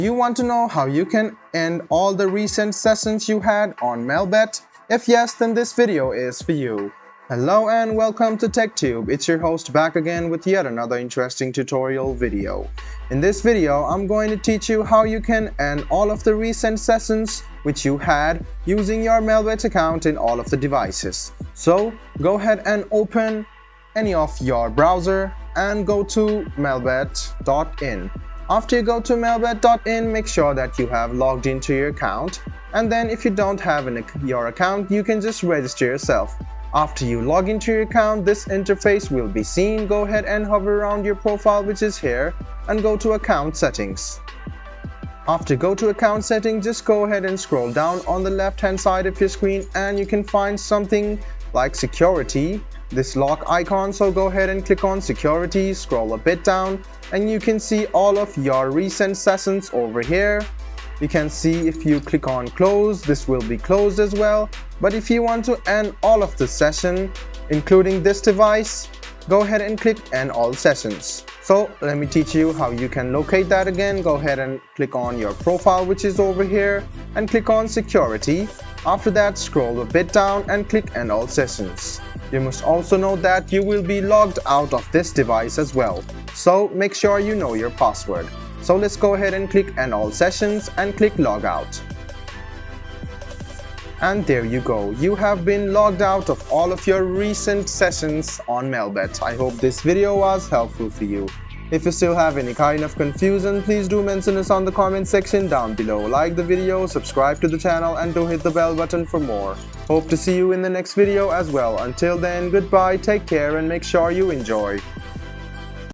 You want to know how you can end all the recent sessions you had on Melbet? If yes, then this video is for you. Hello and welcome to TechTube. It's your host back again with yet another interesting tutorial video. In this video, I'm going to teach you how you can end all of the recent sessions which you had using your Melbet account in all of the devices. So go ahead and open any of your browser and go to melbet.in. After you go to melbet.in, make sure that you have logged into your account, and then if you don't have your account, you can just register yourself. After you log into your account, this interface will be seen. Go ahead and hover around your profile, which is here, and go to account settings. After go to account settings, just go ahead and scroll down on the left hand side of your screen and you can find something like security, this lock icon. So go ahead and click on security, scroll a bit down and you can see all of your recent sessions over here. You can see if you click on close, this will be closed as well. But if you want to end all of the session, including this device, go ahead and click end all sessions. So let me teach you how you can locate that again. Go ahead and click on your profile, which is over here, and click on security. After that, scroll a bit down and click end all sessions. You must also note that you will be logged out of this device as well. So make sure you know your password. So let's go ahead and click end all sessions and click log out. And there you go. You have been logged out of all of your recent sessions on Melbet. I hope this video was helpful for you. If you still have any kind of confusion, please do mention us on the comment section down below. Like the video, subscribe to the channel and do hit the bell button for more. Hope to see you in the next video as well. Until then, goodbye, take care and make sure you enjoy.